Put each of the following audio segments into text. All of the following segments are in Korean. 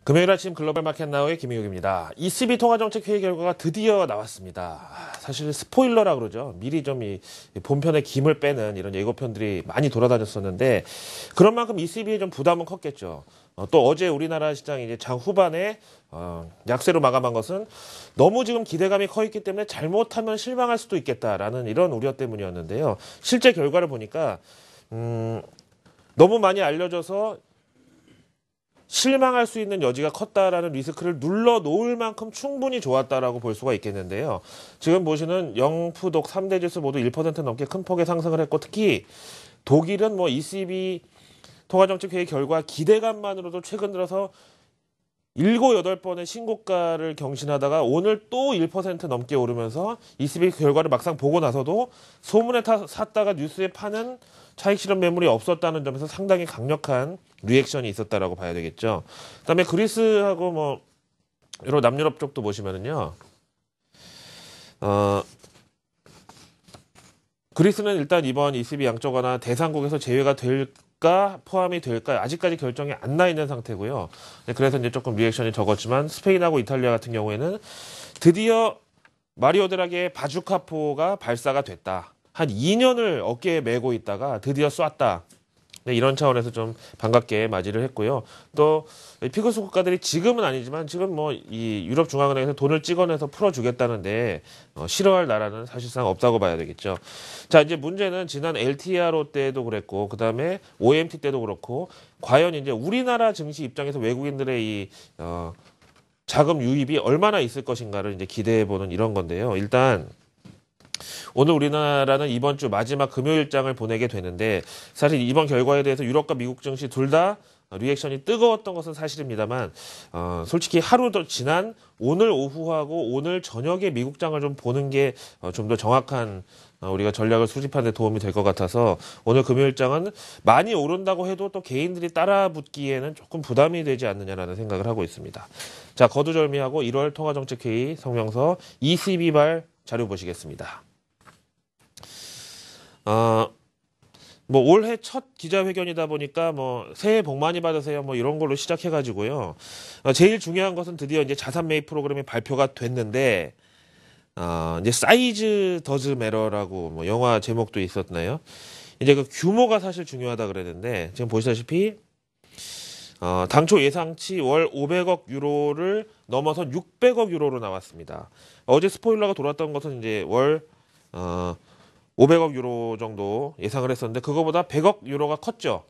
금요일 아침 글로벌 마켓 나우의 김희욱입니다. ECB 통화정책 회의 결과가 드디어 나왔습니다. 사실 스포일러라 그러죠. 미리 좀 이 본편의 김을 빼는 이런 예고편들이 많이 돌아다녔었는데 그런 만큼 ECB의 좀 부담은 컸겠죠. 또 어제 우리나라 시장이 이제 장 후반에 약세로 마감한 것은 너무 지금 기대감이 커 있기 때문에 잘못하면 실망할 수도 있겠다라는 이런 우려 때문이었는데요. 실제 결과를 보니까 너무 많이 알려져서 실망할 수 있는 여지가 컸다라는 리스크를 눌러 놓을 만큼 충분히 좋았다라고 볼 수가 있겠는데요. 지금 보시는 영프, 독 3대 지수 모두 1% 넘게 큰 폭의 상승을 했고 특히 독일은 뭐 ECB 통화정책회의 결과 기대감만으로도 최근 들어서 7, 8번의 신고가를 경신하다가 오늘 또 1% 넘게 오르면서 ECB 결과를 막상 보고 나서도 소문에 샀다가 뉴스에 파는 차익 실현 매물이 없었다는 점에서 상당히 강력한 리액션이 있었다라고 봐야 되겠죠. 그다음에 그리스하고 뭐 이런 남유럽 쪽도 보시면은요. 그리스는 일단 이번 ECB 양적 완화 대상국에서 제외가 될까 포함이 될까 아직까지 결정이 안 나 있는 상태고요. 그래서 이제 조금 리액션이 적었지만 스페인하고 이탈리아 같은 경우에는 드디어 마리오 드라기의 바주카포가 발사가 됐다. 한 2년을 어깨에 메고 있다가 드디어 쐈다. 네, 이런 차원에서 좀 반갑게 맞이를 했고요. 또 피그스 국가들이 지금은 아니지만 지금 뭐 이 유럽 중앙은행에서 돈을 찍어내서 풀어주겠다는데 싫어할 나라는 사실상 없다고 봐야 되겠죠. 자, 이제 문제는 지난 LTRO 때도 그랬고 그 다음에 OMT 때도 그렇고 과연 이제 우리나라 증시 입장에서 외국인들의 이 자금 유입이 얼마나 있을 것인가를 이제 기대해보는 이런 건데요. 일단 오늘 우리나라는 이번 주 마지막 금요일장을 보내게 되는데 사실 이번 결과에 대해서 유럽과 미국 증시 둘 다 리액션이 뜨거웠던 것은 사실입니다만 솔직히 하루 더 지난 오늘 오후하고 오늘 저녁에 미국장을 좀 보는 게 좀 더 정확한 우리가 전략을 수립하는 데 도움이 될 것 같아서 오늘 금요일장은 많이 오른다고 해도 또 개인들이 따라붙기에는 조금 부담이 되지 않느냐라는 생각을 하고 있습니다. 자, 거두절미하고 1월 통화정책회의 성명서 ECB발 자료 보시겠습니다. 뭐 올해 첫 기자회견이다 보니까 뭐 새해 복 많이 받으세요 뭐 이런 걸로 시작해가지고요. 제일 중요한 것은 드디어 이제 자산 매입 프로그램이 발표가 됐는데 이제 사이즈 더즈 매러라고 뭐 영화 제목도 있었나요? 이제 그 규모가 사실 중요하다 그랬는데 지금 보시다시피 당초 예상치 월 500억 유로를 넘어서 600억 유로로 나왔습니다. 어제 스포일러가 돌았던 것은 이제 월 500억 유로 정도 예상을 했었는데 그거보다 100억 유로가 컸죠.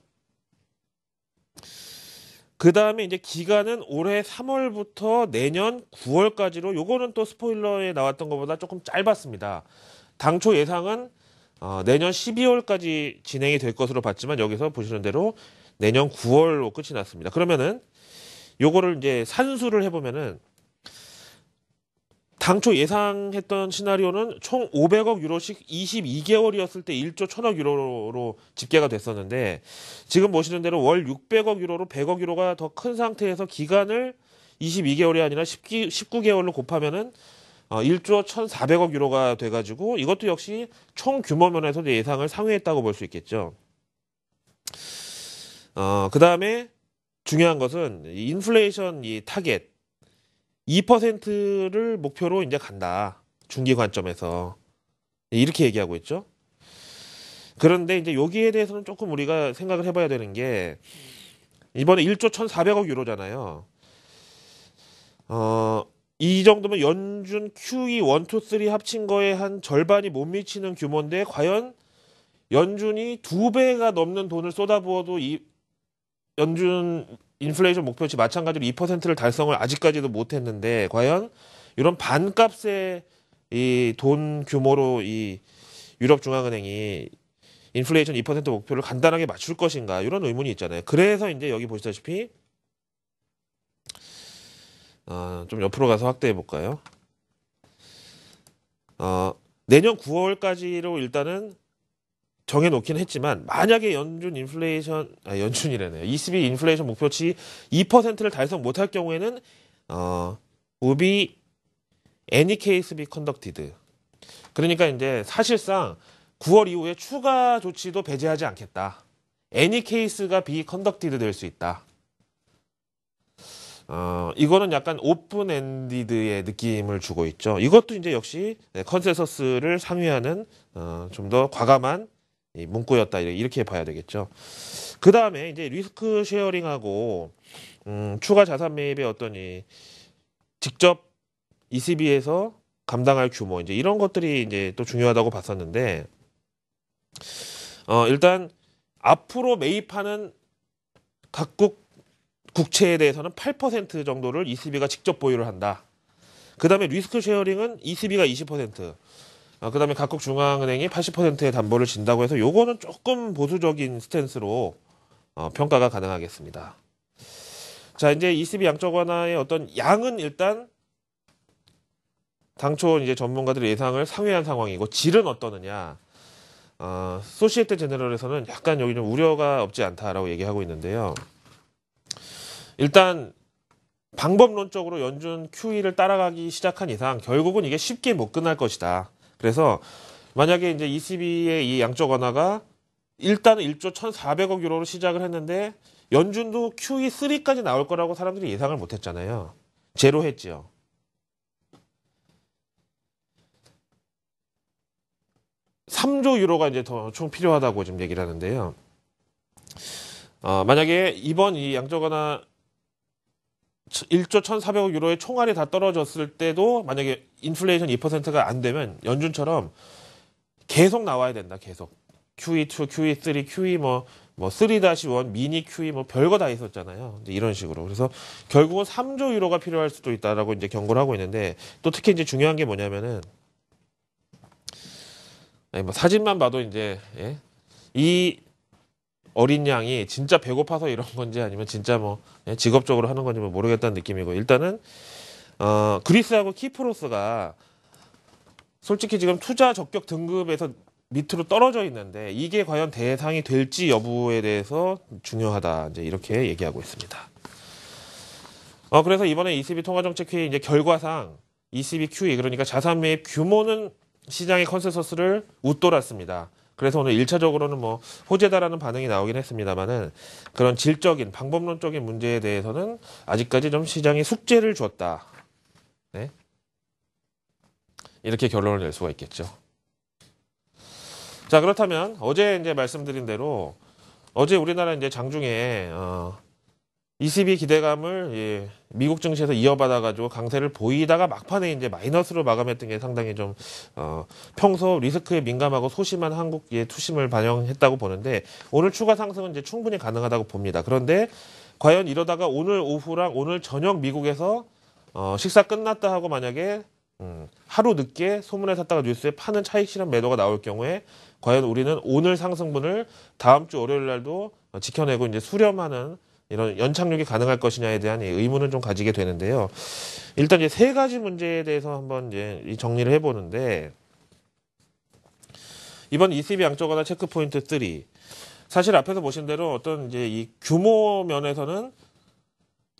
그 다음에 이제 기간은 올해 3월부터 내년 9월까지로 요거는 또 스포일러에 나왔던 것보다 조금 짧았습니다. 당초 예상은 내년 12월까지 진행이 될 것으로 봤지만 여기서 보시는 대로 내년 9월로 끝이 났습니다. 그러면은 요거를 이제 산수를 해보면은 당초 예상했던 시나리오는 총 500억 유로씩 22개월이었을 때 1조 1000억 유로로 집계가 됐었는데 지금 보시는 대로 월 600억 유로로 100억 유로가 더 큰 상태에서 기간을 22개월이 아니라 19개월로 곱하면은 1조 1400억 유로가 돼가지고 이것도 역시 총 규모 면에서도 예상을 상회했다고 볼 수 있겠죠. 그 다음에 중요한 것은 인플레이션 이 타겟 2%를 목표로 이제 간다. 중기 관점에서. 이렇게 얘기하고 있죠. 그런데 이제 여기에 대해서는 조금 우리가 생각을 해봐야 되는 게 이번에 1조 1,400억 유로잖아요. 이 정도면 연준 QE 1, 2, 3 합친 거에 한 절반이 못 미치는 규모인데 과연 연준이 2배가 넘는 돈을 쏟아부어도 이 연준 인플레이션 목표치 마찬가지로 2%를 달성을 아직까지도 못했는데 과연 이런 반값의 이 돈 규모로 이 유럽 중앙은행이 인플레이션 2% 목표를 간단하게 맞출 것인가 이런 의문이 있잖아요. 그래서 이제 여기 보시다시피 좀 옆으로 가서 확대해 볼까요? 내년 9월까지로 일단은 정해놓긴 했지만 만약에 연준이래네요. ECB 인플레이션 목표치 2%를 달성 못할 경우에는 will be any case be conducted. 그러니까 이제 사실상 9월 이후에 추가 조치도 배제하지 않겠다. any case가 be conducted 될 수 있다. 이거는 약간 오픈 엔디드의 느낌을 주고 있죠. 이것도 이제 역시 컨센서스를 상회하는 좀 더 과감한 이 문구였다 이렇게 봐야 되겠죠. 그 다음에 이제 리스크 쉐어링하고 추가 자산 매입의 어떤 이 직접 ECB에서 감당할 규모 이제 이런 것들이 이제 또 중요하다고 봤었는데 일단 앞으로 매입하는 각국 국채에 대해서는 8% 정도를 ECB가 직접 보유를 한다. 그 다음에 리스크 쉐어링은 ECB가 20%, 그 다음에 각국 중앙은행이 80%의 담보를 진다고 해서 요거는 조금 보수적인 스탠스로 평가가 가능하겠습니다. 자, 이제 ECB 양적 완화의 어떤 양은 일단 당초 이제 전문가들의 예상을 상회한 상황이고 질은 어떠느냐. 소시에테 제너럴에서는 약간 여기 좀 우려가 없지 않다라고 얘기하고 있는데요. 일단 방법론적으로 연준 QE를 따라가기 시작한 이상 결국은 이게 쉽게 못 끝날 것이다. 그래서 만약에 이제 ECB의 이 양적 완화가 일단은 1조 1,400억 유로로 시작을 했는데 연준도 QE3까지 나올 거라고 사람들이 예상을 못 했잖아요. 제로 했지요. (3조) 유로가 이제 더 총 필요하다고 지금 얘기를 하는데요. 만약에 이번 이 양적 완화 1조 1,400억 유로의 총알이 다 떨어졌을 때도 만약에 인플레이션 2%가 안 되면 연준처럼 계속 나와야 된다. 계속. QE2, QE3, QE 뭐 3-1, 미니 QE 뭐 별거 다 있었잖아요. 이런 식으로. 그래서 결국은 3조 유로가 필요할 수도 있다라고 이제 경고를 하고 있는데 또 특히 이제 중요한 게 뭐냐면은 뭐 사진만 봐도 이제 이 어린 양이 진짜 배고파서 이런 건지 아니면 진짜 뭐 직업적으로 하는 건지 뭐 모르겠다는 느낌이고 일단은 그리스하고 키프로스가 솔직히 지금 투자 적격 등급에서 밑으로 떨어져 있는데 이게 과연 대상이 될지 여부에 대해서 중요하다 이제 이렇게 얘기하고 있습니다. 그래서 이번에 ECB 통화정책회의 이제 결과상 ECB QE 그러니까 자산 매입 규모는 시장의 컨센서스를 웃돌았습니다. 그래서 오늘 1차적으로는 뭐 호재다라는 반응이 나오긴 했습니다만은 그런 질적인 방법론적인 문제에 대해서는 아직까지 좀 시장이 숙제를 줬다. 네? 이렇게 결론을 낼 수가 있겠죠. 자, 그렇다면 어제 이제 말씀드린 대로 어제 우리나라 이제 장중에 ECB 기대감을 미국 증시에서 이어받아가지고 강세를 보이다가 막판에 이제 마이너스로 마감했던 게 상당히 좀 평소 리스크에 민감하고 소심한 한국의 투심을 반영했다고 보는데 오늘 추가 상승은 이제 충분히 가능하다고 봅니다. 그런데 과연 이러다가 오늘 오후랑 오늘 저녁 미국에서 식사 끝났다 하고 만약에 하루 늦게 소문에 샀다가 뉴스에 파는 차익 실현 매도가 나올 경우에 과연 우리는 오늘 상승분을 다음 주 월요일 날도 지켜내고 이제 수렴하는 이런 연착륙이 가능할 것이냐에 대한 의문을 좀 가지게 되는데요. 일단 이제 세 가지 문제에 대해서 한번 이제 정리를 해보는데 이번 ECB 양적 완화 체크 포인트 3 사실 앞에서 보신 대로 어떤 이제 이 규모 면에서는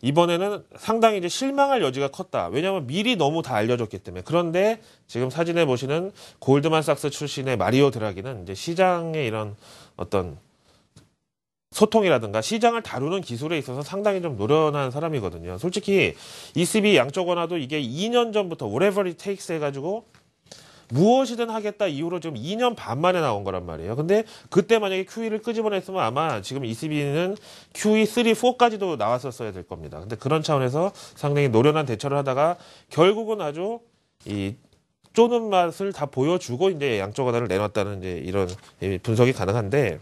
이번에는 상당히 이제 실망할 여지가 컸다. 왜냐하면 미리 너무 다 알려졌기 때문에. 그런데 지금 사진에 보시는 골드만삭스 출신의 마리오 드라기는 이제 시장의 이런 어떤 소통이라든가 시장을 다루는 기술에 있어서 상당히 좀 노련한 사람이거든요. 솔직히 ECB 양적 완화도 이게 2년 전부터 whatever it takes 해가지고 무엇이든 하겠다 이후로 지금 2년 반 만에 나온 거란 말이에요. 근데 그때 만약에 QE를 끄집어냈으면 아마 지금 ECB는 QE 3, 4까지도 나왔었어야 될 겁니다. 근데 그런 차원에서 상당히 노련한 대처를 하다가 결국은 아주 이 쪼는 맛을 다 보여주고 이제 양적 완화를 내놨다는 이제 이런 분석이 가능한데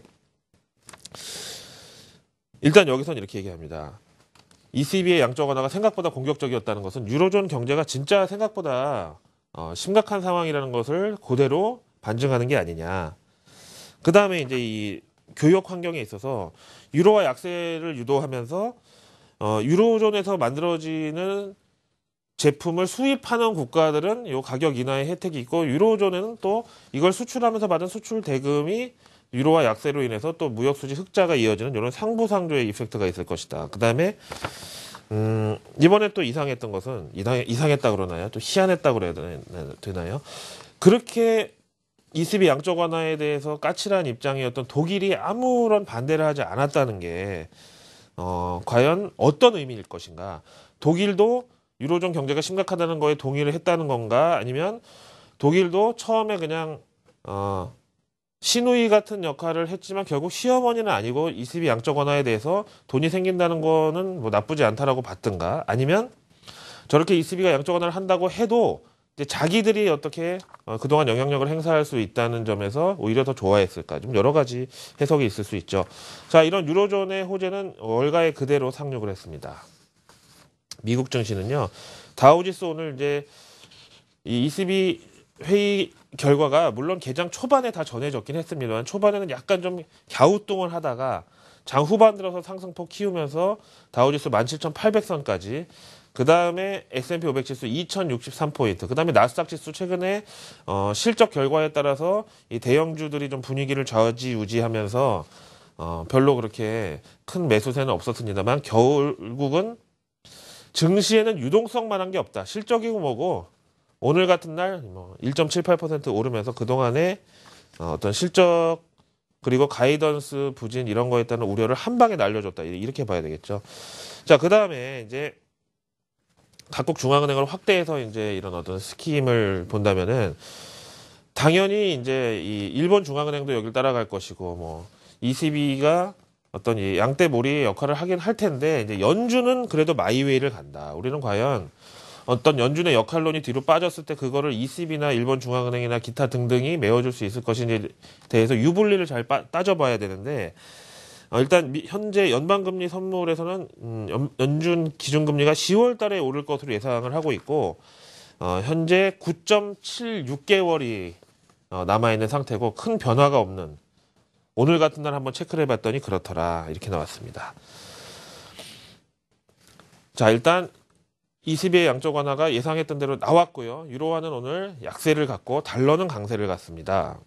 일단 여기서는 이렇게 얘기합니다. ECB의 양적 완화가 생각보다 공격적이었다는 것은 유로존 경제가 진짜 생각보다 심각한 상황이라는 것을 그대로 반증하는 게 아니냐. 그 다음에 이제 이 교역 환경에 있어서 유로화 약세를 유도하면서 유로존에서 만들어지는 제품을 수입하는 국가들은 요 가격 인하의 혜택이 있고 유로존에는 또 이걸 수출하면서 받은 수출 대금이 유로화 약세로 인해서 또 무역 수지 흑자가 이어지는 이런 상부상조의 이펙트가 있을 것이다. 그 다음에 이번에 또 이상했던 것은 이상했다 그러나요? 또 희한했다 그래야 되나요? 그렇게 ECB 양적 완화에 대해서 까칠한 입장이었던 독일이 아무런 반대를 하지 않았다는 게 과연 어떤 의미일 것인가? 독일도 유로존 경제가 심각하다는 거에 동의를 했다는 건가? 아니면 독일도 처음에 그냥 시누이 같은 역할을 했지만 결국 시어머니는 아니고 ECB 양적 완화에 대해서 돈이 생긴다는 거는 뭐 나쁘지 않다라고 봤든가? 아니면 저렇게 ECB가 양적 완화를 한다고 해도 이제 자기들이 어떻게 그동안 영향력을 행사할 수 있다는 점에서 오히려 더 좋아했을까? 좀 여러 가지 해석이 있을 수 있죠. 자, 이런 유로존의 호재는 월가에 그대로 상륙을 했습니다. 미국 증시는요, 다우지수 오늘 이제 이 ECB 회의 결과가 물론 개장 초반에 다 전해졌긴 했습니다만 초반에는 약간 좀 갸우뚱을 하다가 장 후반 들어서 상승폭 키우면서 다우지수 17,800선까지, 그 다음에 S&P 500 지수 2063포인트, 그 다음에 나스닥 지수 최근에 실적 결과에 따라서 이 대형주들이 좀 분위기를 좌지우지하면서 별로 그렇게 큰 매수세는 없었습니다만 결국은 증시에는 유동성만한 게 없다. 실적이고 뭐고 오늘 같은 날 1.78% 오르면서 그동안의 어떤 실적 그리고 가이던스 부진 이런 거에 따른 우려를 한 방에 날려줬다. 이렇게 봐야 되겠죠. 자, 그 다음에 이제 각국 중앙은행을 확대해서 이제 이런 어떤 스킴을 본다면은 당연히 이제 이 일본 중앙은행도 여길 따라갈 것이고 뭐 ECB가 어떤 이 양떼몰이 역할을 하긴 할 텐데 이제 연준은 그래도 마이웨이를 간다. 우리는 과연 어떤 연준의 역할론이 뒤로 빠졌을 때 그거를 ECB나 일본 중앙은행이나 기타 등등이 메워줄 수 있을 것인지에 대해서 유불리를 잘 따져봐야 되는데 일단 현재 연방금리 선물에서는 연준 기준금리가 10월 달에 오를 것으로 예상을 하고 있고 현재 9.76개월이 남아있는 상태고 큰 변화가 없는, 오늘 같은 날 한번 체크를 해봤더니 그렇더라 이렇게 나왔습니다. 자, 일단 ECB의 양적 완화가 예상했던 대로 나왔고요. 유로화는 오늘 약세를 갖고 달러는 강세를 갖습니다.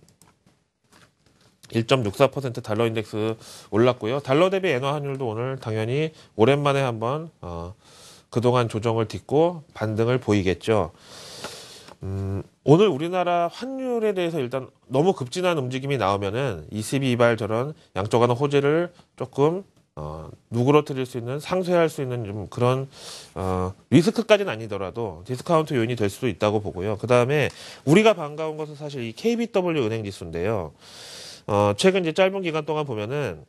1.64% 달러 인덱스 올랐고요. 달러 대비 엔화 환율도 오늘 당연히 오랜만에 한번 그동안 조정을 딛고 반등을 보이겠죠. 오늘 우리나라 환율에 대해서 일단 너무 급진한 움직임이 나오면은 ECB 이발 저런 양적 완화 호재를 조금 누그러뜨릴 수 있는, 상쇄할 수 있는 좀 그런 리스크까지는 아니더라도 디스카운트 요인이 될 수도 있다고 보고요. 그 다음에 우리가 반가운 것은 사실 이 KBW 은행 지수인데요. 최근 이제 짧은 기간 동안 보면은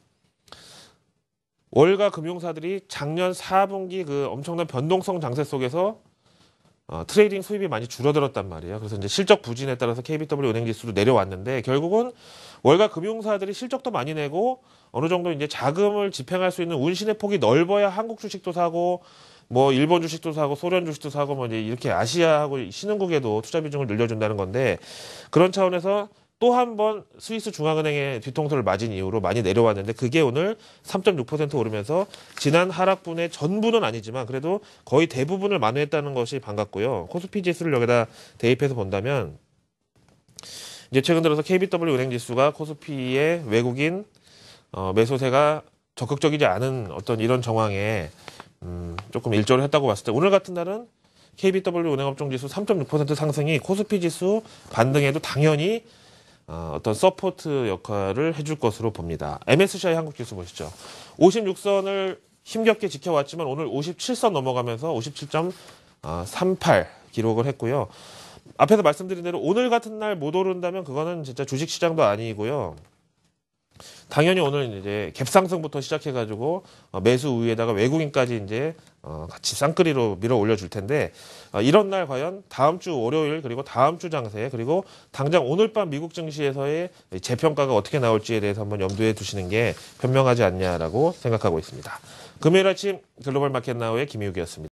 월가 금융사들이 작년 4분기 그 엄청난 변동성 장세 속에서 트레이딩 수입이 많이 줄어들었단 말이에요. 그래서 이제 실적 부진에 따라서 KBW 은행 지수도 내려왔는데 결국은 월가 금융사들이 실적도 많이 내고 어느 정도 이제 자금을 집행할 수 있는 운신의 폭이 넓어야 한국 주식도 사고 뭐 일본 주식도 사고 소련 주식도 사고 뭐 이제 이렇게 아시아하고 신흥국에도 투자 비중을 늘려준다는 건데, 그런 차원에서 또 한 번 스위스 중앙은행의 뒤통수를 맞은 이후로 많이 내려왔는데 그게 오늘 3.6% 오르면서 지난 하락분의 전부는 아니지만 그래도 거의 대부분을 만회했다는 것이 반갑고요. 코스피 지수를 여기다 대입해서 본다면 이제 최근 들어서 KBW 은행 지수가 코스피의 외국인 매수세가 적극적이지 않은 어떤 이런 정황에 조금 일조를 했다고 봤을 때 오늘 같은 날은 KBW 은행업종 지수 3.6% 상승이 코스피 지수 반등에도 당연히 어떤 서포트 역할을 해줄 것으로 봅니다. MSCI 한국 지수 보시죠. 56선을 힘겹게 지켜왔지만 오늘 57선 넘어가면서 57.38 기록을 했고요. 앞에서 말씀드린 대로 오늘 같은 날 못 오른다면 그거는 진짜 주식시장도 아니고요. 당연히 오늘 이제 갭상승부터 시작해가지고 매수 우위에다가 외국인까지 이제 같이 쌍끌이로 밀어 올려줄 텐데 이런 날 과연 다음 주 월요일 그리고 다음 주 장세 그리고 당장 오늘 밤 미국 증시에서의 재평가가 어떻게 나올지에 대해서 한번 염두에 두시는 게 현명하지 않냐라고 생각하고 있습니다. 금요일 아침 글로벌 마켓 나우의 김희욱이었습니다.